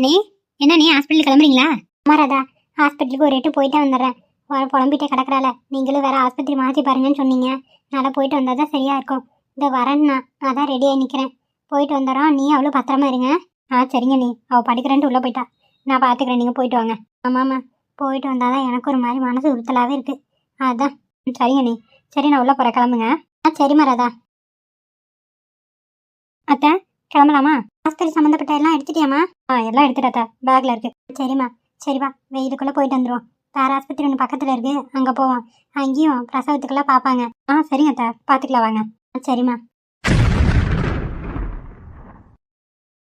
நீ என்ன நீ ஹாஸ்பிட்டல் கிளம்புறீங்களா? அம்மா ஹாஸ்பிட்டலுக்கு ஒரு எட்டு போயிட்டே வந்துடுறேன். புலம்பிட்டே கிடக்குறால, நீங்களும் வேற ஆஸ்பத்திரி மாற்றி பாருங்கன்னு சொன்னீங்க. நல்லா போயிட்டு வந்தால் தான் சரியா இருக்கும். இந்த வரேன்னா அதான் ரெடியாகி நிற்கிறேன். போயிட்டு வந்துடுறோம். நீ அவ்வளோ பத்திரமா இருங்க. சரிங்க நீ. அவள் படிக்கிறேன்ட்டு உள்ளே போயிட்டா. நான் பார்த்துக்கிறேன், நீங்கள் போயிட்டு வாங்க. ஆமாம்மா, போயிட்டு வந்தால் தான் எனக்கு ஒரு மாதிரி மனசு உறுத்தலாகவே இருக்குது. அதான். சரிங்க நீ. சரி, நான் உள்ளே போகிறேன், கிளம்புங்க. சரிம்மா ராதா. அத்தை, கிளம்பலாமா? ஆஸ்பத்திரி சம்மந்தப்பட்ட எல்லாம் எடுத்துட்டியாம்மா? எல்லாம் எடுத்துட்டாத்தா, பேக்கில் இருக்குது. சரிம்மா. சரிப்பா, வெயிலுக்குள்ளே போயிட்டு வந்துடுவோம். வேறு ஆஸ்பத்திரி ஒன்று பக்கத்தில் இருக்குது, அங்கே போவோம். அங்கேயும் பிரசவத்துக்கெல்லாம் பார்ப்பாங்க. சரிங்க அத்தை, பார்த்துக்கலாம் வாங்க. சரிம்மா.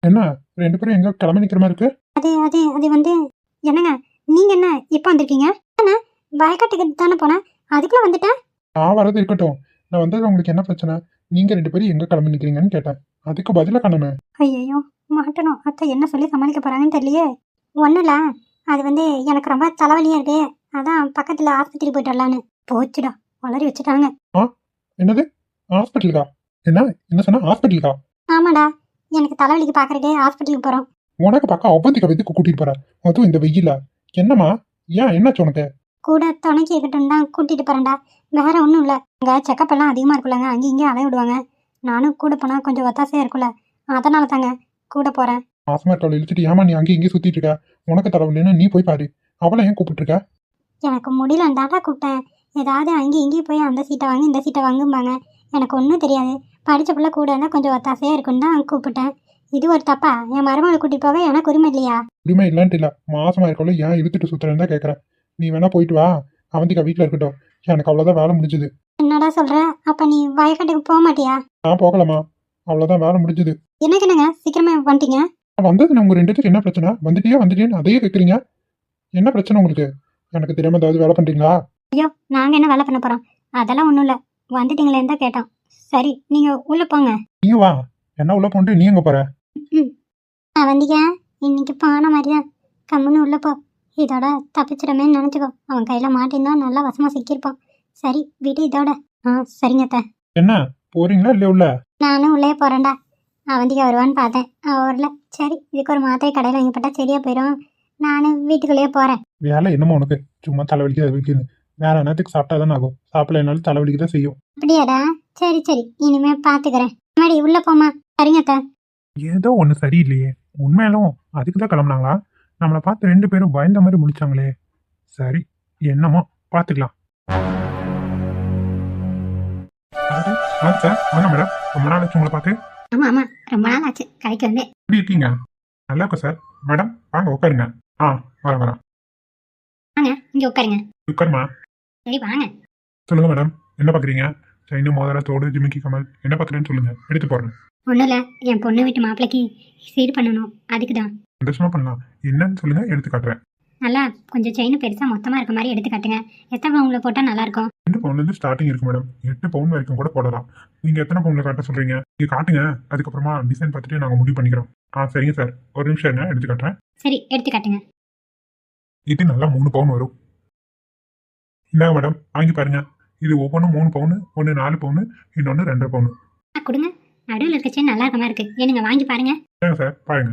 என்ன ரெண்டு பேரும் எங்க கிளம்பி நிக்கிற மாதிரி இருக்கு? அது அது அது வந்து என்னங்க, நீங்க என்ன இப்போ வந்திருக்கீங்க? என்ன வயக்காட்டுக்கு தானே போனேன், அதுக்குள்ள வந்துட்டேன். நான் வரது இருக்கட்டும், நான் வந்தது உங்களுக்கு என்ன பிரச்சனை? நீங்க ரெண்டு பேரும் எங்க கிளம்பி நிக்கிறீங்கன்னு கேட்டேன். அதுக்கு பதில காணுமே. ஐயோ, மாட்டணும். அத்தை என்ன சொல்லி சமாளிக்க போறாங்கன்னு தெரியலையே. ஒன்றும் இல்லை, அது வந்து எனக்கு ரொம்ப தலைவலியா இருக்கு. அதான் பக்கத்தில் ஆஸ்பத்திரி போயிட்டு வரலான்னு. போச்சுடா, வளரி வச்சுட்டாங்க. என்னது ஹாஸ்பிட்டலுக்கா? என்ன என்ன சொன்னா ஹாஸ்பிட்டலுக்கா? ஆமாடா, எனக்கு தலைவலிக்கு பார்க்கறதுக்கு ஹாஸ்பிட்டலுக்கு போகிறோம். உனக்கு பார்க்க அவந்திக்க எதுக்கு கூட்டிட்டு போற? அதுவும் இந்த வெயில. என்னம்மா, ஏன் என்னாச்சு உனக்கு? கூட துணைக்கி இருக்கட்டும் தான் கூட்டிட்டு போறேன்டா, வேற ஒன்றும் இல்லை. அங்கே செக்கப் எல்லாம் அதிகமாக இருக்குல்லங்க, அங்கேயும் இங்கேயும் அலைய விடுவாங்க. நானும் கூட போனால் கொஞ்சம் ஒத்தாசையாக இருக்குல்ல, அதனால தாங்க கூட போகிறேன். மாசமா இருக்கவளை இழுத்துட்டு ஏமா நீ அங்கேயும் இங்கேயும் சுத்திட்டு இருக்க? உனக்கு தலைவலின்னு நீ போய் பாரு. அவளை ஏன் கூப்பிட்டு இருக்க? எனக்கு முடியலண்டாட்டா கூப்பிட்டேன். ஏதாவது அங்கேயும் இங்கேயும் போய் அந்த சீட்டை வாங்கி இந்த சீட்டை வாங்கும்பாங்க. எனக்கு ஒன்றும் தெரியாது. படித்த பிள்ளை கூட இருந்தால் கொஞ்சம் ஒத்தாசையாக இருக்குன்னு தான் கூப்பிட்டேன். இது ஒரு தப்பா? என் மருமகளை கூட்டிட்டு போக எனக்கு உரிமை இல்லையா? உரிமை இல்லன்ட்டு இல்ல, மாசமா இருக்கவளை ஏன் இழுத்துட்டு சுத்துறேன்னு தான் கேட்கறேன். நீ வேணா போயிட்டு வா, அவந்திக்கா வீட்டுல இருக்கட்டும். எனக்கு அவ்வளவுதான் வேலை முடிஞ்சது. என்னடா சொல்ற? அப்ப நீ வயக்காட்டுக்கு போக மாட்டியா? நான் போகலாமா? அவ்வளவுதான் வேலை முடிஞ்சது. எனக்கு என்னங்க சீக்கிரமே வந்துட்டீங்க? வந்தது உங்க ரெண்டு பேருக்கு என்ன பிரச்சனை? வந்துட்டேன்னு அதையே கேட்குறீங்க. என்ன பிரச்சனை உங்களுக்கு? எனக்கு தெரியாம ஏதாவது வேலை பண்றீங்களா? ஐயோ, நாங்க என்ன வேலை பண்ண போறோம்? அதெல்லாம் ஒன்றும் இல்லை. வந்துட்டீங்களேன்னு தான் கேட்டோம். சரி, நீங்க உள்ள போங்க. நீ வா. என்ன உள்ள போன்ட்டு நீ எங்க போற? வந்தீங்க, இன்னைக்கு போன மாதிரி தான். கம்முன்னு உள்ள போ. இதோட தப்பிச்சிடமே நினைச்சுக்கோ. அவன் கையில மாட்டிருந்தா நல்லா வசமா சிக்கியிருப்பான். சரி, வீட்டு இதோட. சரிங்க அத்தை. என்ன போறீங்களா இல்லையா உள்ள? நானும் உள்ளே போறேன்டா. அவந்திக்கு வருவான்னு பார்த்தேன், அவர்ல. சரி, இதுக்கு ஒரு மாத்திரை கடையில் வாங்கி போட்டா சரியா போயிடும். நானும் வீட்டுக்குள்ளேயே போறேன். வேலை என்னமோ உனக்கு? சும்மா தலைவலிக்கு அது வலிக்குன்னு. வேற நேரத்துக்கு சாப்பிட்டா தானே ஆகும். சாப்பிடலனாலும் தலைவலிக்கு தான் செய்யும். அப்படியாடா? சரி சரி, இனிமே பாத்துக்கிறேன். மாடி உள்ள போமா. சரிங்க அத்தை. ஏதோ ஒண்ணு சரியில்லையே. உண்மையிலும் அதுக்கு தான் கிளம்புனாங்களா? நம்மளை பார்த்து ரெண்டு பேரும் பயந்த மாதிரி முடிச்சாங்களே. சரி, என்னமோ பாத்துக்கலாம். சார் வாங்க மேடம், ரொம்ப நாள் ஆச்சு உங்களை பார்த்து. ஆமா ஆமா, ரொம்ப நாள் ஆச்சு கடைக்கு வந்து. எப்படி இருக்கீங்க? நல்லா இருக்கும் சார். மேடம் வாங்க உட்காருங்க. வரேன். வாங்க, இங்க உட்காருங்க. உட்காருமா. சரி வாங்க. சொல்லுங்க மேடம், என்ன பாக்குறீங்க? சைனு மோதிர தோடு ஜிமிக்கி கமல் என்ன பாக்குறேன்னு சொல்லுங்க, எடுத்து போடுறேன். ஒன்றும் இல்லை, என் பொண்ணு வீட்டு மாப்பிள்ளைக்கு சீர் பண்ணணும், அதுக்கு தான். சந்தோஷமா பண்ணலாம். என்னன்னு சொல்லுங்க, எடுத்து காட்டுறேன். நல்லா கொஞ்சம் செயின் பெருசாக மொத்தமாக இருக்க மாதிரி எடுத்து காட்டுங்க. எத்தனை பவுனில் போட்டால் நல்லாயிருக்கும்? 2 பவுன்லேருந்து ஸ்டார்டிங் இருக்கு மேடம். 8 பவுன் வரைக்கும் கூட போடலாம். நீங்கள் எத்தனை பவுனில் காட்ட சொல்கிறீங்க? நீங்கள் காட்டுங்க, அதுக்கப்புறமா டிசைன் பார்த்துட்டு நாங்கள் முடிவு பண்ணிக்கிறோம். சரிங்க சார், ஒரு நிமிஷம் இருங்க, எடுத்து காட்டுறேன். சரி, எடுத்து காட்டுங்க. இது நல்லா 3 பவுன் வரும். இந்தாங்க மேடம், வாங்கி பாருங்க. இது ஒவ்வொன்றும் 3 பவுனு, ஒன்று 4 பவுனு, இன்னொன்று 2.5 பவுனு. கொடுங்க. நடுவில் இருக்க செயின் நல்லா இருக்க மாதிரி இருக்கு, ஏனுங்க வாங்கி பாருங்க. சார் பாருங்க,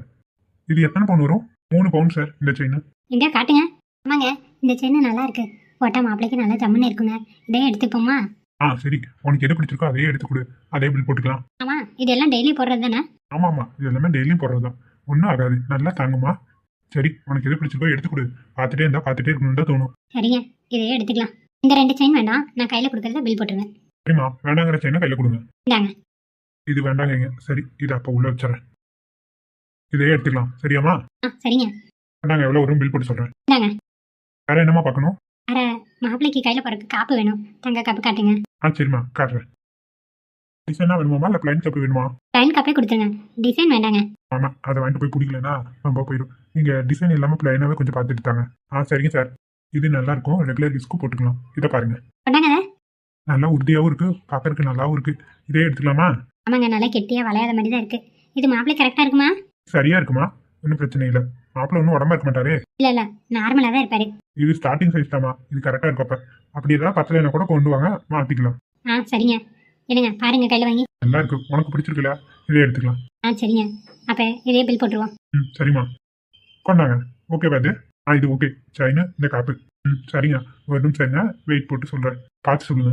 இது எத்தனை பவுன் வரும்? 3 பவுன் சார் இந்த செயின். எங்க காட்டுங்க. ஆமாங்க, இந்த செயின் நல்லா இருக்கு, போட்டா மாப்பிள்ளைக்கு நல்லா ஜம்முன்னு இருக்குங்க. இதையும் எடுத்துப்போமா? சரி, உனக்கு எது பிடிச்சிருக்கோ அதையே எடுத்து கொடு, அதே பில் போட்டுக்கலாம். ஆமா, இதெல்லாம் டெய்லி போடுறது தானே? ஆமாம், இது எல்லாமே டெய்லியும் போடுறது தான். ஒன்றும் ஆகாது, நல்லா தாங்குமா. சரி, உனக்கு எது பிடிச்சிருக்கோ எடுத்து கொடு. பார்த்துட்டே இருக்கணும்னு தான் தோணும். சரிங்க, இதையே எடுத்துக்கலாம். இந்த 2 செயின் வேண்டாம், நான் கையில கொடுக்கறத பில் போட்டுருவேன். சரிம்மா, வேண்டாங்கிற செயினை கையில கொடுங்க. இந்தாங்க. இது வேண்டாங்க. சரி, இது அப்போ உள்ள வச்சுறேன். இதையே எடுத்துக்கலாம். சரியாம்மா? சரிங்க. வேண்டாங்க, எவ்வளோ வரும் பில் போட்டு சொல்றேன். இந்தாங்க. வேற என்னமா பார்க்கணும்? வேற மாப்பிள்ளைக்கு கையில போறதுக்கு காப்பு வேணும், தங்க காப்பு காட்டுங்க. சரிம்மா, காட்டுறேன். டிசைனா வேணுமா இல்லை பிளைன் காப்பு வேணுமா? பிளைன் காப்பே கொடுத்துருங்க, டிசைன் வேண்டாங்க. ஆமா, அதை வாங்கிட்டு போய் பிடிக்கலன்னா ரொம்ப போயிடும். நீங்க டிசைன் இல்லாம பிளைனாவே கொஞ்சம் பார்த்துட்டு தாங்க. சரிங்க சார், இது நல்லா இருக்கும், ரெகுலர் யூஸ்க்கு போட்டுக்கலாம். இதை பாருங்க, நல்லா உறுதியாகவும் இருக்கு, பார்க்கறதுக்கு நல்லாவும் இருக்கு. இதே எடுத்துக்கலாமா? ஆமாங்க, நல்லா கெட்டியா வளையாத மாதிரி தான் இருக்கு. இது மாப்பிள்ளை கரெக்டா இருக்குமா? சரியா இருக்குமா? ஒன்றும் பிரச்சனை இல்லை. மாப்பிள்ளை ஒன்றும் உடம்பா இருக்க மாட்டாரு. இல்ல நார்மலா தான் இருப்பாரு. இது ஸ்டார்டிங் சைஸ் தாமா, இது கரெக்டா இருக்கப்ப. அப்படி ஏதாவது பத்தலைன்னா கூட கொண்டு வாங்க, மாத்திக்கலாம். சரிங்க. என்னங்க பாருங்க, கையில வாங்கி. நல்லா இருக்கு, உனக்கு பிடிச்சிருக்குல்ல, இதே எடுத்துக்கலாம். சரிங்க, அப்ப இதே பில் போட்டுருவோம். சரிம்மா. கொண்டாங்க. ஓகே பாது. இது ஓகே. செயின் இந்த காப்பு. சரிங்க. ஒரு நிமிஷம் சரிங்க, வெயிட் போட்டு சொல்றேன், பார்த்து சொல்லுங்க.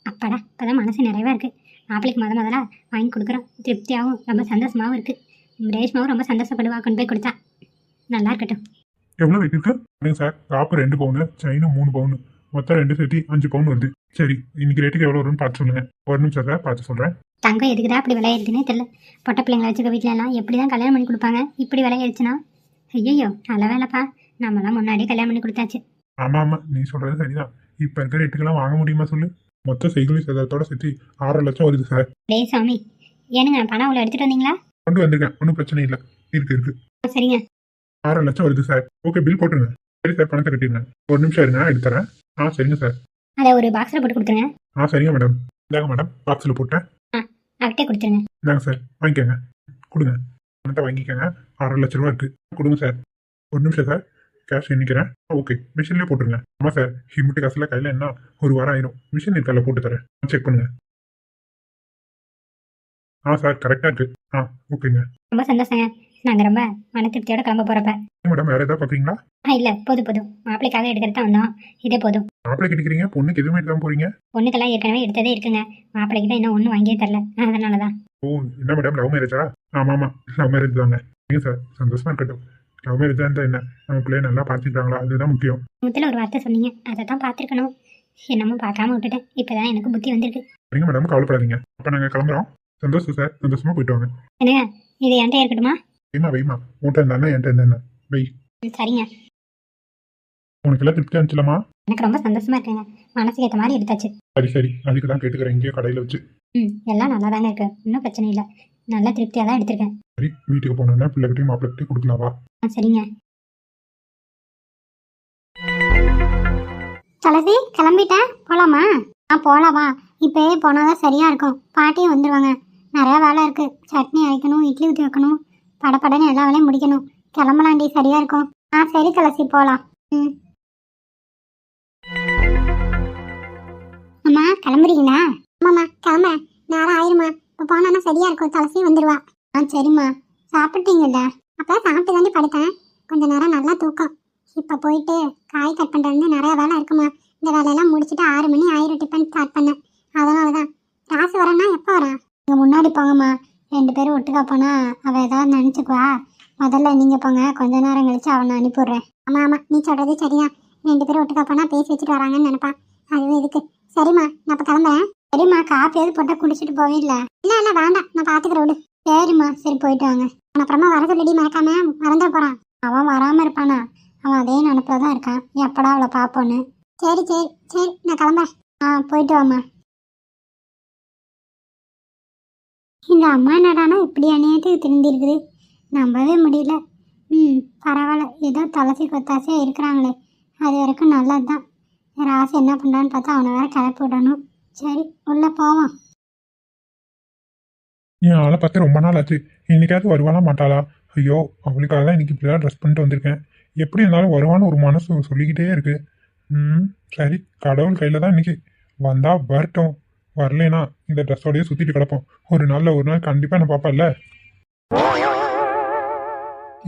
அப்பாடா இப்போதான் மனசு நிறைவா இருக்கு. மாப்பிளைக்கு முதல்ல வாங்கி கொடுக்குறோம். திருப்தியாகவும் ரொம்ப சந்தோஷமாகவும் இருக்கு. ரேஷ்மாவும் ரொம்ப சந்தோஷப்படுவா கொண்டு போய் கொடுத்தா. நல்லா இருக்கட்டும். எவ்வளோ வெயிட் இருக்கு? இல்லைங்க சார், காப்பு 2 பவுனு, செயின் 3 பவுனு, மொத்தம் 2 சேர்த்து 5 பவுன் வருது. சரி, இன்னைக்கு ரேட்டுக்கு எவ்வளோ வரும்னு பார்த்து சொல்லுங்க. ஒரு நிமிஷம் சார், பார்த்து சொல்றேன். தங்கம் எதுக்குதான் அப்படி விளையாடுதுன்னே தெரியல. பொட்டை பிள்ளைங்களை வச்சுக்க வீட்டில எல்லாம் எப்படி தான் கல்யாணம் பண்ணி கொடுப்பாங்க? இப்படி விளையாடுச்சுன்னா ஐயோ நல்ல வேலைப்பா. நம்மளாம் முன்னாடியே கல்யாணம் பண்ணி கொடுத்தாச்சு. ஆமா ஆமா, நீ சொல்றது சரிதான். இப்ப இருக்க ரேட்டுக்கெல்லாம் வாங்க முடியுமா சொல்லு? மொத்த செய்கூலி சேதாரத்தோட சேர்த்து 6 லட்சம் வருது சார். டேய் சாமி, ஏனுங்க பணம் அவ்வளோ எடுத்துட்டு வந்தீங்களா? கொண்டு வந்திருக்கேன், ஒன்றும் பிரச்சனை இல்லை. இருக்கு. சரிங்க. 6 லட்சம் வருது சார். ஓகே, பில் போட்டுருங்க. சரி சார், பணத்தை கட்டிடுங்க. ஒரு நிமிஷம் இருங்க, எடுத்துறேன். சரிங்க சார். அதை ஒரு பாக்ஸில் போட்டு கொடுத்துருங்க. சரிங்க மேடம். இந்தாங்க மேடம், பாக்ஸில் போட்டேன். அவர்கிட்ட கொடுத்துருங்க. இந்தாங்க சார், வாங்கிக்கோங்க. கொடுங்க, பணத்தை வாங்கிக்கோங்க. 6 லட்ச ரூபா இருக்கு, கொடுங்க சார். ஒரு நிமிஷம் சார், கேஷ் எண்ணிக்கிறேன். ஓகே, மிஷின்லேயே போட்டுருங்க. ஆமாம் சார், ஹிமிட்டு காசுல கையில் என்ன ஒரு வாரம் ஆயிரும். மிஷின் இருக்கால போட்டு தரேன், செக் பண்ணுங்க. சார் கரெக்டாக இருக்கு. ஓகேங்க. ரொம்ப சந்தோஷங்க. நாங்கள் ரொம்ப மன திருப்தியோட கிளம்ப போகிறப்ப. மேடம், வேற ஏதாவது பார்க்குறீங்களா? இல்லை போதும். மாப்பிளைக்காக எடுக்கிறது தான் வந்தோம். இதே போதும். மாப்பிள்ளை கிடைக்கிறீங்க, பொண்ணுக்கு எதுவுமே எடுக்காம போறீங்க? பொண்ணுக்கெல்லாம் ஏற்கனவே எடுத்ததே இருக்குங்க. மாப்பிள்ளைக்கு தான் இன்னும் ஒன்றும் வாங்கியே தரல. அதனால தான். என்ன மேடம், லவ் மேரேஜா? ஆமாம், லவ் மேரேஜ் தாங்க. சரிங்க சார், சந்தோஷமா இருக்கட்டும். லவ் மேரேஜா இருந்தால் என்ன, நம்ம பிள்ளைய நல்லா பார்த்துக்கிறாங்களா, அதுதான் முக்கியம். முத்தில் ஒரு வார்த்தை சொன்னீங்க, அதை தான் பார்த்துருக்கணும். என்னமோ பார்க்காம விட்டுட்டேன். இப்போதான் எனக்கு புத்தி வந்திருக்கு. சரிங்க மேடம், கவலைப்படாதீங்க. அப்போ நாங்கள் கிளம்புறோம். சந்தோஷம் சார், சந்தோஷமா போயிட்டு வாங்க. என்னங்க, இது என்கிட்ட இருக்கட்டுமா? வைமா, உன்ட்ட இருந்தானே என்கிட்ட இருந்தானே வை. சரிங்க. உனக்கு எல்லாம் திருப்தியா இருந்துச்சுலமா? எனக்கு ரொம்ப சந்தோஷமா இருக்குங்க. மனசுக்கு ஏற்ற மாதிரி எடுத்தாச்சு. சரி, அதுக்கு தான் கேட்டுக்கிறேன், இங்கேயே கடையில் வச்சு. எல்லாம் நல்லா தாங்க இருக்கு, இன்னும் பிரச்சனை இல்லை. நல்லா திருப்தியாக தான் எடுத்திருக்கேன். சரி, வீட்டுக்கு போனோன்னா பிள்ளைகிட்டையும் மாப்பிள்ளைகிட்டையும் கொடுக்கலாவா? சரிங்க. துளசி கிளம்பிட்டேன், போலாமா? போலாமா. இப்போயே போனாதான் சரியா இருக்கும். பாட்டியும் வந்துடுவாங்க. நிறையா வேலை இருக்கு. சட்னி அரைக்கணும், இட்லி ஊற்றி வைக்கணும், படப்படன்னு எல்லா வேலையும் முடிக்கணும். கிளம்பலாண்டி, சரியா இருக்கும். சரி துளசி, போகலாம். அம்மா கிளம்புறீங்களா? ஆமாம்மா கிளம்புறேன். நேரம் ஆயிருமா, இப்போ போனா சரியா இருக்கும். துளசி வந்துடுவா. சரிம்மா. சாப்பிட்டீங்கல்ல? அப்போ சாப்பிட்டு தாண்டி படுத்தேன். கொஞ்ச நேரம் நல்லா தூக்கம். இப்போ போயிட்டு காய் கட் பண்ணுறது நிறையா வேலை இருக்குமா. இந்த வேலையெல்லாம் முடிச்சுட்டு 6 மணி ஆயிரம் டிஃபன் ஸ்டார்ட் பண்ணேன். அதனால தான். ராசு வரேன்னா எப்போ வரேன்? நீங்கள் முன்னாடி போங்கம்மா. 2 பேரும் ஒட்டுக்கா போனால் அவள் ஏதாவது நினச்சிக்குவா. முதல்ல நீங்கள் போங்க, கொஞ்ச நேரம் கழிச்சு அவனை அனுப்பிடுறேன். ஆமாம், நீ சொல்கிறது சரிதான். 2 பேரும் ஒட்டுக்கா போனால் பேசி வச்சுட்டு வராங்கன்னு நினைப்பான். அதுவே இதுக்கு. சரிம்மா, நான் இப்போ கிளம்புறேன். சரிம்மா, காப்பியாவது போட்டால் குடிச்சிட்டு போவே இல்லை. இல்லை வேண்டாம், நான் பார்த்துக்கிறேன் விடு. சரிம்மா, சரி போயிட்டு வாங்க. அவன் அப்புறமா வர சொல்லிடி, மறக்காம. மறந்துட போகிறான். அவன் வராமல் இருப்பானா? அவன் அதே நினப்பில் தான் இருக்கான், எப்படா அவளை பார்ப்போன்னு. சரி, நான் கிளம்புறேன். போயிட்டு வாம்மா. இந்த அம்மா என்னடானா இப்படி அநியாயத்துக்கு திருந்திருக்குது, நம்பவே முடியல. பரவாயில்ல, ஏதோ துளசி கொத்தாசையாக இருக்கிறாங்களே, அது வரைக்கும் நல்லது தான். ராசு என்ன பண்ணுறான்னு பார்த்தா அவனை வேற கிளப்பி விடணும். சரி, உள்ளே போவான். என் ஆளை பார்த்து ரொம்ப நாள் ஆச்சு. இன்னைக்காவது வருவானா மாட்டாளா? ஐயோ, அவளுக்காக தான் இன்னைக்கு இப்படிலாம் ட்ரெஸ் பண்ணிட்டு வந்திருக்கேன். எப்படி இருந்தாலும் வருவான்னு ஒரு மனசு சொல்லிக்கிட்டே இருக்கு. சரி, கடவுள் கையில் தான் இன்னைக்கு. வந்தா வரட்டும், வரலைனா இந்த ட்ரெஸ்ஸோடய சுற்றிட்டு கிடப்போம். ஒரு நாள் கண்டிப்பாக நான் பார்ப்பேன்ல.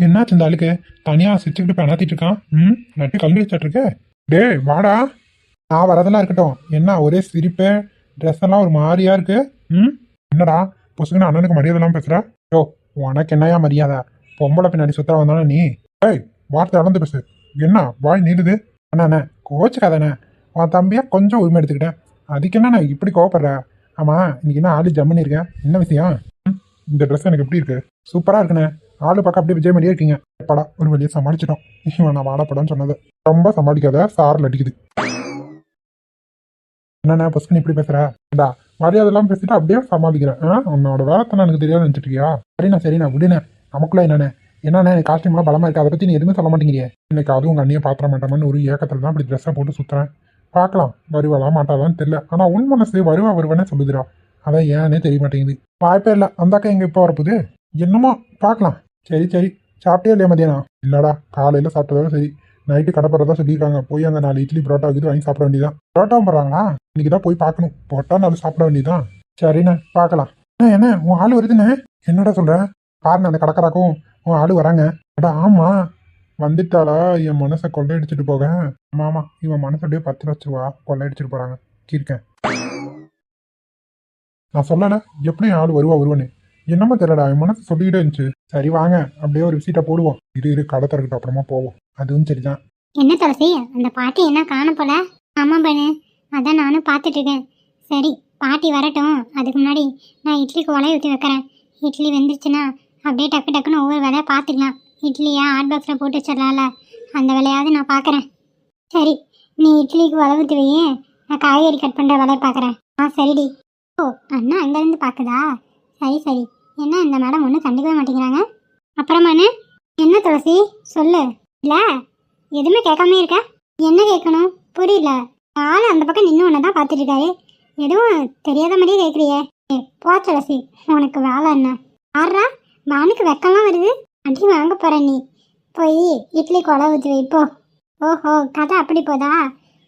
என்னாச்சு இந்த ஆளுக்கு? தனியாக சிரிச்சுக்கிட்டு பெணாத்திட்டு இருக்கான். நட்டு கல்வி வச்சாட்டு டே வாடா. நான் வரதெல்லாம் இருக்கட்டும், என்ன ஒரே சிரிப்பு, ட்ரெஸ் எல்லாம் ஒரு மாதிரியா இருக்கு. என்னடா பொசுக்குன்னு அண்ணனுக்கு மரியாதை எல்லாம் பேசுற? யோ, உனக்கு என்னையா மரியாதை? பொம்பளை பின்னாடி சுத்தர வந்தானே நீ. வார்த்தை அளந்து பேசு. என்ன வாய் நீடுது? அண்ணா கோச்சுக்காதானே, உன் தம்பியா கொஞ்சம் உரிமை எடுத்துக்கிட்டேன், அதுக்கு என்ன நான் இப்படி கோவப்படுற? ஆமா, இன்னைக்கு என்ன ஆளு ஜம்முன்னு இருக்கேன், என்ன விஷயம்? இந்த ட்ரெஸ் எனக்கு எப்படி இருக்கு? சூப்பரா இருக்குண்ணே. ஆளு பார்க்க அப்படியே விஜய் மாதிரியே இருக்கீங்க. எப்படா ஒரு வழியை சமாளிச்சிட்டோம். இவன் நான் வாடப்படான்னு சொன்னது ரொம்ப சமாளிக்காத, சாரில் அடிக்குது. என்னண்ணா பஸ்கன் இப்படி பேசுறா? மரியாதைலாம் பேசிட்டு அப்படியே சமாளிக்கிறேன். உன்னோட வேலைத்தை எனக்கு தெரியாது நினைச்சிட்டு இருக்கியா? சரிண்ணா விடுண்ணே. நமக்குள்ள என்னண்ணே காஸ்டியூம்லாம் பலமா இருக்கு, அதை பத்தி நீ எதுவுமே சொல்ல மாட்டேங்கிறியே. இன்னைக்கு அதுவும் உங்க அண்ணியை பாத்திர மாட்டோம்னு ஒரு ஏக்கத்துல தான் இப்படி ட்ரெஸ்ஸை போட்டு சுத்துறேன். பார்க்கலாம், வருவாளா மாட்டாளான்னு தெரியல. ஆனா உன் மனசு வருவானே சொல்லுதுடா. அதான் ஏன்னே தெரிய மாட்டேங்குது. வாய்ப்பே இல்லை. அந்த அக்கா எங்க இப்போ வரப்போகுது? என்னமோ பார்க்கலாம். சரி சாப்பிட்டே இல்லையா மதியானம்? இல்லடா, காலையில சாப்பிட்டதோட சரி. நைட்டு கடை போறதா சொல்லியிருக்காங்க. போய் அங்கே 4 இட்லி பரோட்டா இது வாங்கி சாப்பிட வேண்டியதான். பரோட்டாவும் போடுறாங்களா? இன்னைக்கு தான் போய் பார்க்கணும். போட்டா 4 சாப்பிட வேண்டியதான். சரிண்ணே, பார்க்கலாம். என்ன உன் ஆள் வருதுண்ணே? என்னடா சொல்ற? பாருங்க அந்த கடற்கராக்கும் உன் ஆளு வராங்க. அட ஆமா, வந்துட்டாளா என் மனசை கொள்ளையடிச்சிட்டு போக. ஆமா இவன் மனசு அப்படியே 10 லட்ச ரூபா கொள்ளையடிச்சிட்டு போறாங்க. இருக்கேன் நான் சொல்லல எப்படி ஆள் வருவான்னு. என்னமோ தெரியலடா என் மனசு சொல்லிக்கிட்டே இருந்துச்சு. சரி வாங்க அப்படியே ஒரு விசிட்டா போடுவோம். இரு கடை திறக்கட்டும் அப்புறமா போவோம். அதுவும் சரிதான். என்ன துளசி, அந்த பாட்டி என்ன காண போல? ஆமா பண்ணு, அதான் நானும் பார்த்துட்டு இருக்கேன். சரி பாட்டி வரட்டும், அதுக்கு முன்னாடி நான் இட்லிக்கு உலைய ஊற்றி வைக்கிறேன். இட்லி வெந்துருச்சுன்னா அப்படியே டக்கு டக்குன்னு ஒவ்வொரு வேலையை பார்த்துக்கலாம். இட்லியா ஹாட் பாக்ஸில் போட்டு வச்சிடலாம்ல, அந்த வேலையாவது நான் பார்க்குறேன். சரி நீ இட்லிக்கு உலை ஊற்றி வையே, நான் காய்கறி கட் பண்ணுற வேலையை பார்க்குறேன். சரிடி. ஓ அண்ணா அங்கேருந்து பார்க்குதா? சரி என்ன இந்த மேடம் ஒன்றும் கண்டுக்கவே மாட்டேங்கிறாங்க. அப்புறமானு என்ன துளசி சொல்லு. இல்லை எதுவுமே கேட்காம இருக்க. என்ன கேட்கணும் புரியல. ஆள் அந்த பக்கம் நின்று ஒன்று தான் பார்த்துட்டு இருக்காரு. எதுவும் தெரியாத மாதிரியே கேட்குறியே. போ துளசி, உனக்கு வேலை என்ன? ஆடுறா பானுக்கு வெக்கம்லாம் வருது. அடி வாங்க போற நீ. போய் இட்லி கொலை ஊற்றி வைப்போ. ஓஹோ கதை அப்படி போதா?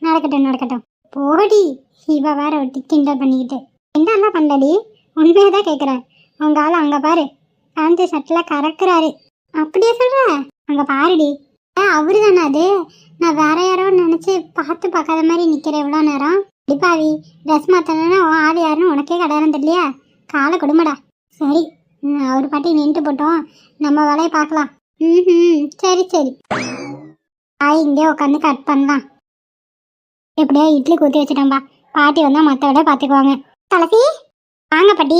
நடக்கட்டும் போடி. இவ வேற ஒட்டி கிண்டல் பண்ணிக்கிட்டு. கிண்டல்லாம் பண்ணலடி, உண்மையாக தான் கேட்குறேன். உங்க ஆள் அங்கே பாரு, பேண்ட் ஷர்ட்டில் கறக்குறாரு. அப்படியே சொல்ற? அங்கே பாருடி. அவரு தானே அது? நான் வேற யாரோ நினச்சி பார்க்காத மாதிரி நிற்கிறேன் இவ்வளோ நேரம். அடிப்பாவி, ட்ரெஸ் மாற்றணுன்னா ஆள் யாருன்னு உனக்கே கிடையாது தெரியலையா? காலை கொடுமடா. சரி அவர் பாட்டி நின்றுட்டு போட்டோம், நம்ம வேலையை பார்க்கலாம். சரி இங்கே உட்காந்து கட் பண்ணலாம். எப்படியோ இட்லி ஊற்றி வச்சுட்டோம்பா. பாட்டி வந்தால் மற்ற விட பார்த்துக்குவாங்க. துளசி வாங்க பாட்டி,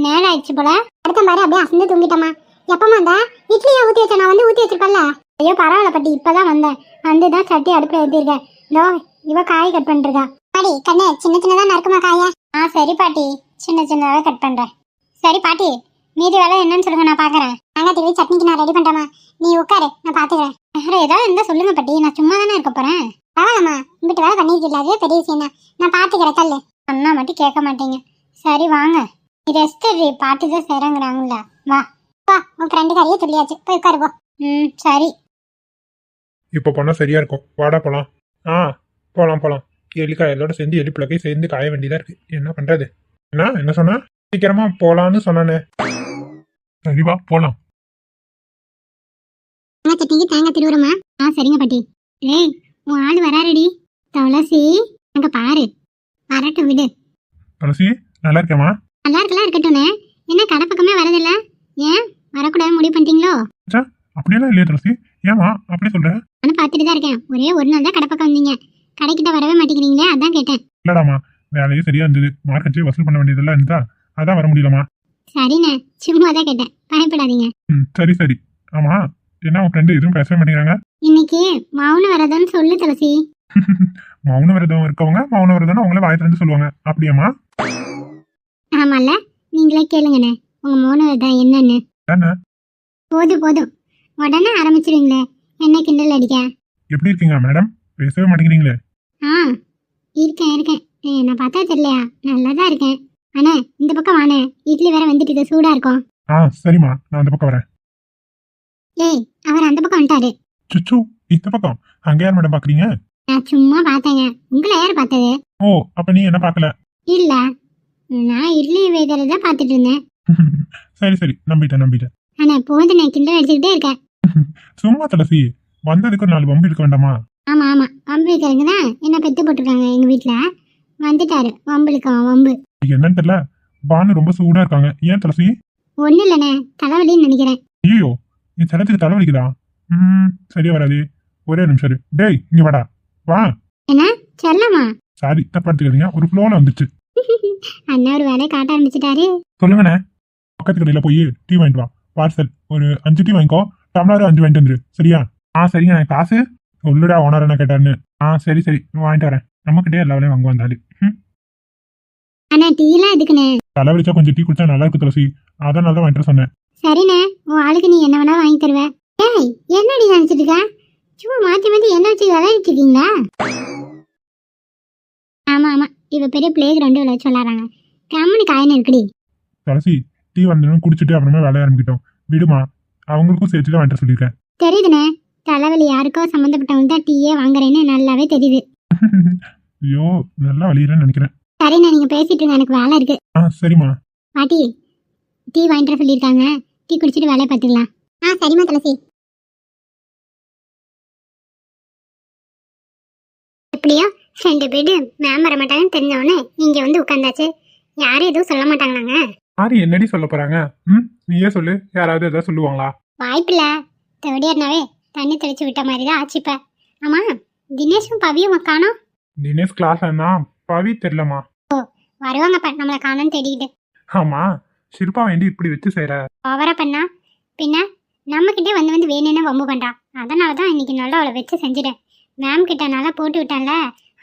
நேரம் ஆயிடுச்சு போல. அடுத்த மாதிரி அப்படியே அசந்து தூங்கிட்டோமா? எப்பமா அந்த இட்லியை ஊற்றி வச்சேன், நான் வந்து ஊற்றி வச்சிருக்கல. ஐயோ பரவாயில்ல பாட்டி, இப்பதான் வந்தேன். வந்துதான் சட்டி அடுப்பில் ஊற்றிருக்கேன். இதோ இவ காய் கட் பண்ணிருக்கா. பாட்டி கண்ணு சின்ன சின்னதாக நறுக்குமா காயா? சரி பாட்டி, சின்ன சின்னதாகவே கட் பண்ணுறேன். சரி பாட்டி, மீதி வேலை என்னன்னு சொல்லுங்க, நான் பார்க்குறேன். தேங்காய் திருவி சட்னிக்கு நான் ரெடி பண்ணுறேம்மா, நீ உட்காரு, நான் பார்த்துக்கிறேன். வேறு ஏதாவது இருந்தால் சொல்லுங்க பாட்டி, நான் சும்மா தானே இருக்க போகிறேன். பரவாயில்லம்மா, இங்கிட்டு வேலை பண்ணிருக்கல, அதே பெரிய விஷயம் தான். நான் பார்த்துக்கிறேன். கல்லு அண்ணா மட்டும் கேட்க மாட்டீங்க. சரி வாங்க, நீ ரெஸ்ட் பாட்டி தான் செய்கிறாங்கிறாங்களா? வா உன் ஃப்ரெண்டு கறியே சொல்லியாச்சு, போய் உட்காரு போ. சரி இப்போ போனால் சரியா இருக்கும். வாடா போலாம். போலாம் எலிக்காய் எல்லோட சேர்ந்து எலிப்பிளக்கை சேர்ந்து காய வேண்டியதா இருக்கு. என்ன பண்றது? என்ன சொன்னா? சீக்கிரமா போலான்னு சொன்னானே. சரி வா போலாம். சட்னிக்கு தேங்காய் திருவுறமா? சரிங்க பாட்டி. ஏய் உன் ஆள் வராருடி. துளசி அங்க பாரு, வரட்டும் விடு. துளசி நல்லா இருக்கேம்மா? நல்லா இருக்கலாம், இருக்கட்டும்னே. என்ன கடை பக்கமே வரதில்ல, ஏன் வரக்கூடாது முடிவு பண்ணிட்டீங்களோ? அப்படியெல்லாம் இல்லையா துளசி, ஏமா அப்படி சொல்ற? நானும் பார்த்துட்டு தான் இருக்கேன். ஒரே ஒரு நாள் தான் கடை பக்கம் வந்தீங்க, கடைக்கிட்ட வரவே மாட்டேங்கிறீங்களே, அதான் கேட்டேன். இல்லடாமா, வேலையே சரியா இருந்தது. மார்க்கெட்லயே வசூல் பண்ண வேண்டியதெல்லாம் இருந்தா அதான் வர முடியலமா. சரிண்ணே, சும்மா தான் கேட்டேன், பயப்படாதீங்க. சரி ஆமா, என்ன உன் ஃப்ரெண்டு எதுவும் பேசவே மாட்டேங்கிறாங்க? இன்னைக்கு மௌன விரதம்னு சொல்லு துளசி. மௌன விரதம் இருக்கவங்க மௌன விரதம்னு அவங்களே வாயத்துல இருந்து சொல்லுவாங்க. அப்படியாமா? ஆமால, நீங்களே கேளுங்கண்ணே உங்க மௌன விரதம் என்னன்னு. போதும் உடனே ஆரம்பிச்சிருவீங்களே, என்ன கிண்டல் அடிக்க. எப்படி இருக்கீங்க மேடம்? பேசவே மாட்டேங்கிறீங்களே. இருக்கேன். நான் பார்த்தா தெரியலையா? நல்லாதான் இருக்கேன். அண்ணே இந்த பக்கம் வாண்ணே, இட்லி வேற வந்துட்டு சூடா இருக்கும். சரிம்மா, நான் அந்த பக்கம் வரேன். ஏய் அவர் அந்த பக்கம் வந்துட்டாரு. சுச்சு இந்த பக்கம் அங்க யார் மேடம் பாக்குறீங்க? நான் சும்மா பார்த்தேங்க. உங்களை யார் பார்த்தது? ஓ அப்ப நீ என்ன பார்க்கல? இல்ல, நான் இட்லி வேதறத பார்த்துட்டு இருந்தேன். சரி நம்பிட்டேன். அண்ணே போதுண்ணே, கிண்டல் அடிச்சுக்கிட்டே இருக்கேன். சும்மா துளசி, வந்ததுக்கு 4 வம்பு இருக்க வேண்டாமா? ஆமா வம்பு இருக்கிறவங்க தான் என்ன பெத்து போட்டிருக்காங்க எங்க வீட்டுல. வந்துட்டாரு வம்பு. என்னன்னு தெரியல, பானு ரொம்ப சூடா இருக்காங்க. ஏன் துளசி? ஒண்ணு இல்லண்ணே, தலைவலின்னு நினைக்கிறேன். ஐயோ என் செலத்துக்கு தலைவலிக்குதா? சரியா வராது. ஒரே நிமிஷம் இரு. டேய் இங்க வாடா. வா. என்ன செல்லமா? சாரி தப்பா எடுத்துக்காதீங்க, ஒரு ஃப்ளோல வந்துச்சு. அண்ணா ஒரு வேலையை காட்ட ஆரம்பிச்சுட்டாரு. சொல்லுங்கண்ணே. பக்கத்து கடையில போய் டீ வாங்கிட்டு வா. பார்சல் ஒரு 5 டீ வாங்கிக்கோ. டம்ளர் 5 வாங்கிட்டு வந்துரு. சரியா? சரிங்க. காசு சொல்லுடா, ஓனர் என்ன கேட்டாருன்னு. சரி வாங்கிட்டு வரேன். நம்மகிட்டே எல்லா வேலையும் வாங்க வந்தாரு. அண்ணா டீலாம் எதுக்குண்ணே? தலைவலிச்சா கொஞ்சம் டீ குடிச்சா நல்லா இருக்கு துளசி, அதான் நல்லா வாங்கிட்டு சொன்னேன். சரிண்ணே, உன் ஆளுக்கு நீ என்ன வேணா வாங்கி தருவ. ஏய் என்னடி நினைச்சிட்டு இருக்க? சும்மா மாத்தி என்ன வச்சு விளையாடிட்டு இருக்கீங்களா? ஆமா இவ பெரிய பிளே கிரவுண்டு விளையாட சொல்லாறாங்க. கம்மனி காயின்னு இருக்குடி. துளசி டீ வந்ததுன்னு குடிச்சிட்டு அப்புறமா வேலைய ஆரம்பிக்கிட்டோம். விடுமா, அவங்களுக்கும் சேர்த்து தான் வாங்கிட்டு சொல்லியிருக்கேன். தெரியுதுண்ணே, தலைவலி யாருக்கோ சம்மந்தப்பட்டவங்க தான் டீயே வாங்குறேன்னு நல்லாவே தெரியுது. ஐயோ நல்லா வலிக்கிறேன்னு நினைக்கிறேன். சரிண்ணே, நீங்க பேசிட்டு இருங்க, எனக்கு வேலை இருக்கு. சரிம்மா. பாட்டி டீ வாங்கிட்டு சொல்லியிருக்காங்க, டீ குடிச்சிட்டு வேலையை பார்த்துக்கலாம். சரிம்மா துளசி. எப்படியோ 2 பேரு மேம் வர மாட்டாங்கன்னு தெரிஞ்சவொடனே இங்க வந்து உட்காந்தாச்சு. யாரும் எதுவும் சொல்ல மாட்டாங்களாங்க? யாரு என்னடி சொல்ல போறாங்க? நீயே சொல்லு, யாராவது ஏதாவது சொல்லுவாங்களா? வாய்ப்பில்ல. தேர்ட் இயர்னாவே தண்ணி தெளிச்சு விட்ட மாதிரி தான் ஆச்சு இப்ப. ஆமா, தினேஷும் பவியும் காணோம். தினேஷ் கிளாஸ் என்ன பவி தெரியலமா? வருவாங்கப்பா நம்மளை காணோன்னு தேடிக்கிட்டு. ஆமா, ஷில்பா வேண்டி இப்படி வச்சு செய்யற? ஓவரா பண்ணா பின்ன நம்ம கிட்டே வந்து வந்து வேணும்னு வம்பு பண்றா. அதனாலதான் இன்னைக்கு நல்லா அவளை வச்சு செஞ்சுட்டேன். மேம் கிட்ட நல்லா போட்டு விட்டான்ல,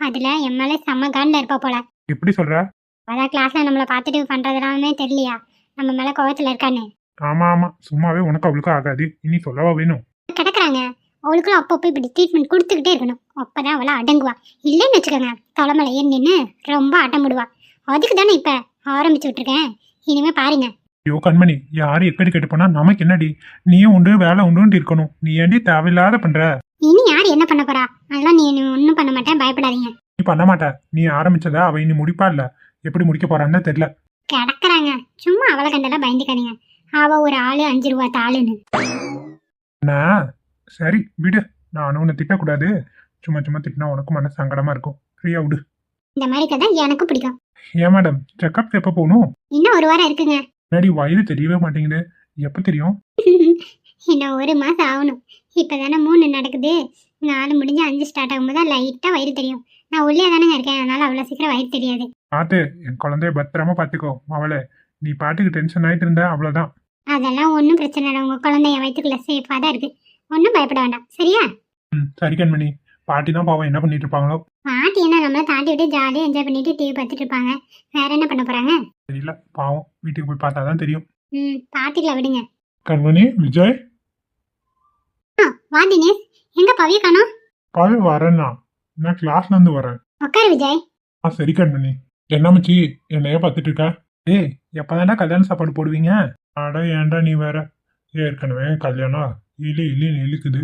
அதுல எம்எல்ஏ செம்ம காண்டில் இருப்பா போல. எப்படி சொல்ற? அதான் கிளாஸ்ல நம்மளை பார்த்துட்டு பண்றதுலாமே தெரியலையா நம்ம மேல கோவத்துல இருக்கான்னு. ஆமா ஆமா, சும்மாவே உனக்கு அவளுக்கு ஆகாது, இனி சொல்லவா வேணும்? கிடக்குறாங்க. அவளுக்குள்ள அப்பப்போ இப்படி ட்ரீட்மெண்ட் கொடுத்துக்கிட்டே இருக்கணும். அப்பதான் அவளை அடங்குவா. இல்லைன்னு வச்சுக்கோங்க, தலைமலை நின்று ரொம்ப அட்டமிடுவா. அதுக்கு தானே இப்ப ஆரம்பிச்சு விட்டுருக்கேன். இனிமே பாருங்க. ஐயோ கண்மணி, யாரு எக்கடி கேட்டு போனா நமக்கு என்னடி? நீயும் உண்டு வேலை உண்டு இருக்கணும். நீ ஏண்டி தேவையில்லாத பண்ற? இனி யார் என்ன பண்ண போறா? அதெல்லாம் நீ ஒன்னும் பண்ண மாட்டேன், பயப்படாதீங்க. நீ பண்ண மாட்ட. நீ ஆரம்பிச்சதா அவ இனி முடிப்பா இல்ல எப்படி முடிக்க போறான்னு தெரியல. கிடக்குறாங்க. சும்மா அவளை கண்டெல்லாம் பயந்துக்காதீங்க. அவ ஒரு ஆளு 5 ரூபா தாளுன்னு. சரி விடு, நானும் உன்னை திட்டக்கூடாது. சும்மா சும்மா திட்டினா உனக்கு மனசு சங்கடமா இருக்கும். ஃப்ரீயா விடு. இந்த மாதிரி கதை எனக்கும் பிடிக்கும். ஏன் மேடம், செக்அப் எப்ப போகணும்? இன்னும் 1 வாரம் இருக்குங்க. முன்னாடி வயது தெரியவே மாட்டேங்குது, எப்ப தெரியும்? இன்னும் 1 மாசம் ஆகணும். இப்பதானே 3 நடக்குது. 4 முடிஞ்சு 5 ஸ்டார்ட் ஆகும்போது லைட்டா வயிறு தெரியும். நான் உள்ளே தானே இருக்கேன், அதனால அவ்வளவு சீக்கிரம் வயிறு தெரியாது. பாத்து என் குழந்தைய பத்திரமா பாத்துக்கோ அவளை. நீ பாட்டுக்கு டென்ஷன் ஆயிட்டு இருந்தா அவ்வளவுதான். அதெல்லாம் ஒன்றும் பிரச்சனை இல்லை. உங்க குழந்தைய வயிற்றுக்குள்ள சேஃபா தான் இருக்கு. ஒன்றும் பயப்பட வேண்டாம், சரியா? சரி கண்மணி. பாட்டி தான் பாவம் என்ன பண்ணிட்டு இருப்பாங்களோ. பாட்டி என்ன நம்மள தாண்டி விட்டு ஜாலியாக என்ஜாய் பண்ணிட்டு டிவி பார்த்துட்டு இருப்பாங்க. வேற என்ன பண்ண போறாங்க? தெரியல, பாவம். வீட்டுக்கு போய் பார்த்தாதான் தெரியும். பாத்துக்கலாம், விடுங்க. கண்மணி, விஜய். வா தினேஷ். எங்க பவிய காணோம்? பவி வரேன்னா நான் கிளாஸ்ல இருந்து வரேன். உட்காரு விஜய். சரி கண்மணி. என்ன மச்சி என்னைய பார்த்துட்டு இருக்க? ஏய், எப்பதாண்டா கல்யாண சாப்பாடு போடுவீங்க? அட ஏன்டா நீ வேற. ஏற்கனவே கல்யாணம் இழுன்னு இழுக்குது,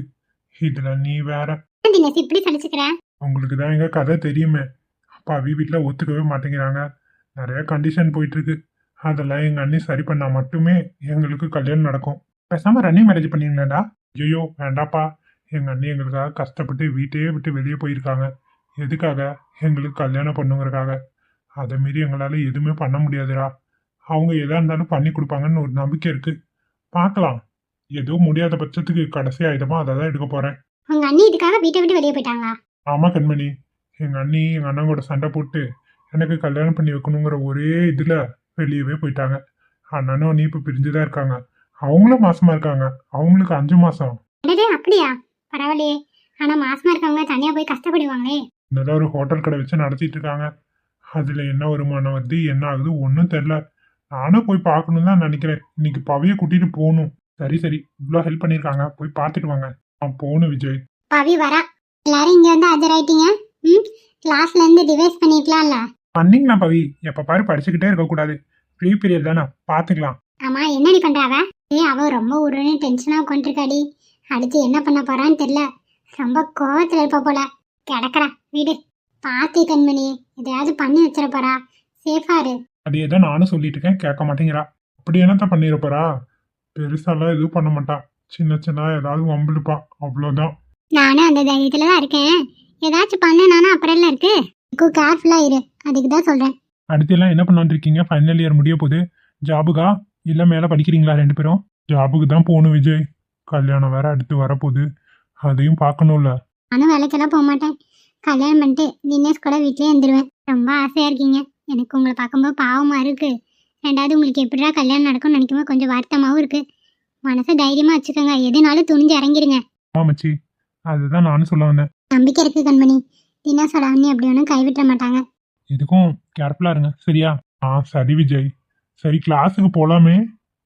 இதுல நீ வேற. தினேஷ் இப்படி சலிச்சுக்கிற? உங்களுக்கு தான் எங்க கதை தெரியுமே. பவி வீட்டுல ஒத்துக்கவே மாட்டேங்கிறாங்க. நிறைய கண்டிஷன் போயிட்டு இருக்கு. அதெல்லாம் எங்க அண்ணி சரி பண்ணா மட்டுமே எங்களுக்கு கல்யாணம் நடக்கும். பேசாம ரன்னிங் மேரேஜ் பண்ணிங்களேடா. ஐயோ வேண்டாப்பா. எங்க அண்ணி எங்களுக்காக கஷ்டப்பட்டு வீட்டையே விட்டு வெளியே போயிருக்காங்க. எதுக்காக? எங்களுக்கு கல்யாணம் பண்ணுங்கிறக்காக. அதை மீறி எங்களால எதுவுமே பண்ண முடியாதுடா. அவங்க எதா இருந்தாலும் பண்ணி கொடுப்பாங்கன்னு ஒரு நம்பிக்கை இருக்கு. பார்க்கலாம். எதுவும் முடியாத பட்சத்துக்கு கடைசி ஆயுதமா அதை தான் எடுக்க போறேன். உங்க அண்ணி இதுக்காக வீட்டை விட்டு வெளியே போயிட்டாங்களா? ஆமா கண்மணி. எங்க அண்ணி எங்க அண்ணன் கூட சண்டை போட்டு எனக்கு கல்யாணம் பண்ணி வைக்கணுங்கிற ஒரே இதுல வெளியவே போயிட்டாங்க. அண்ணனும் அண்ணி இப்ப பிரிஞ்சுதான் இருக்காங்க. அவங்களும் மாசமா இருக்காங்க. அவங்களுக்கு 5 மாசம். அப்படியா? பரவாயில்லையே. ஆனா மாசமா இருக்கவங்க தனியா போய் கஷ்டப்படுவாங்களே. என்னதான் ஒரு ஹோட்டல் கடை வச்சு நடத்திட்டு இருக்காங்க. அதுல என்ன வருமானம் வருது என்ன ஆகுது ஒன்னும் தெரியல. நானும் போய் பார்க்கணும் தான் நினைக்கிறேன். இன்னைக்கு பவிய கூட்டிட்டு போகணும். சரி சரி, இவ்வளோ ஹெல்ப் பண்ணிருக்காங்க, போய் பார்த்துட்டு வாங்க. நான் போகணும் விஜய். பவி வரா. எல்லாரும் இங்க வந்து ஆஜராயிட்டீங்க. கிளாஸ்ல இருந்து டிவைஸ் பண்ணிக்கலாம்ல. பண்ணீங்களா பவி? எப்ப பாரு படிச்சுக்கிட்டே இருக்க கூடாது. ஃப்ரீ பீரியட் தானே, பாத்துக்கலாம். ஆமா, என்னடி பண்றாவ? அவ ரொம்ப உடனே டென்ஷனா உட்காந்துருக்காடி. அடுத்து என்ன பண்ண போறான்னு தெரியல. ரொம்ப கோவத்துல இருப்ப போல. கிடக்குறா வீடு. பாத்தி கண்மணி, எதையாவது பண்ணி வச்சிட போறா. சேஃபா இரு. அதே தான் நானும் சொல்லிட்டு இருக்கேன், கேட்க மாட்டேங்கிறா. அப்படி என்னத்தான் பண்ணிருப்பா? பெருசாலாம் எதுவும் பண்ண மாட்டா. சின்ன சின்ன ஏதாவது வம்பிழுப்பா, அவ்வளவுதான். நானும் அந்த தைரியத்துல தான் இருக்கேன். ஏதாச்சும் பண்ணனானா அப்புறம் எல்லாம் இருக்கு. கேர்ஃபுல்லா இரு, அதுக்கு தான் சொல்றேன். அடுத்து எல்லாம் என்ன பண்ணலான்னு இருக்கீங்க? ஃபைனல் இயர் முடிய போகுது. ஜாபுக்கா இல்ல மேல படிக்கிறீங்களா 2 பேரும்? ஜாபுக்கு தான் போகணும் விஜய். கல்யாணம் வேற அடுத்து வரப்போகுது, அதையும் பார்க்கணும்ல. நானும் வேலைக்கெல்லாம் போக மாட்டேன். கல்யாணம் பண்ணிட்டு தினேஷ் கூட வீட்லயே இருந்துருவேன். ரொம்ப ஆசையா இருக்கீங்க. எனக்கு உங்களை பார்க்கும்போது பாவமா இருக்கு. 2வது உங்களுக்கு எப்படிடா கல்யாணம் நடக்கும்னு நினைக்கும்போது கொஞ்சம் வருத்தமாவும் இருக்கு. மனசை தைரியமா வச்சுக்கோங்க. எதுனாலும் துணிஞ்சு இறங்கிருங்க. ஆமாச்சி, அதுதான் நானும் சொல்ல வந்தேன். நம்பிக்கை இருக்கு கண்மணி. தினேஷோட அண்ணி அப்படி ஒன்றும் கைவிட்ட மாட்டாங்க. இதுக்கும் கேர்ஃபுல்லா இருங்க, சரியா? சரி விஜய். சரி கிளாஸுக்கு போலாமே.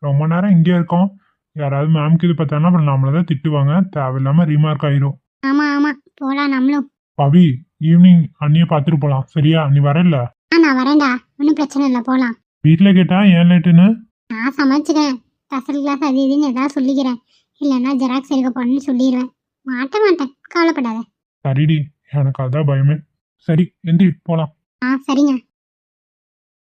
ரொம்ப நேரம் இங்கே இருக்கோம். யாராவது மேம்க்கு இது பார்த்தாங்கன்னா அப்புறம் நம்மளதான் திட்டுவாங்க. தேவையில்லாம ரீமார்க் ஆயிரும். ஆமா ஆமா, போலாம் நம்மளும். பவி, ஈவினிங் அண்ணியை பார்த்துட்டு போலாம், சரியா? நீ வரல? நான் வரேன்டா, ஒன்றும் பிரச்சனை இல்லை, போலாம். வீட்டுல கேட்டா ஏன் லேட்டுன்னு? நான் சமைச்சுக்கிறேன். ஸ்பெஷல் கிளாஸ் அது இதுன்னு ஏதாவது சொல்லிக்கிறேன். இல்லைன்னா ஜெராக்ஸ் எடுக்க போறேன்னு சொல்லிடுவேன். மாட்டேன், கவலைப்படாத. சரிடி, எனக்கு அதான் பயமே. சரி எந்திரி போலாம். சரிங்க.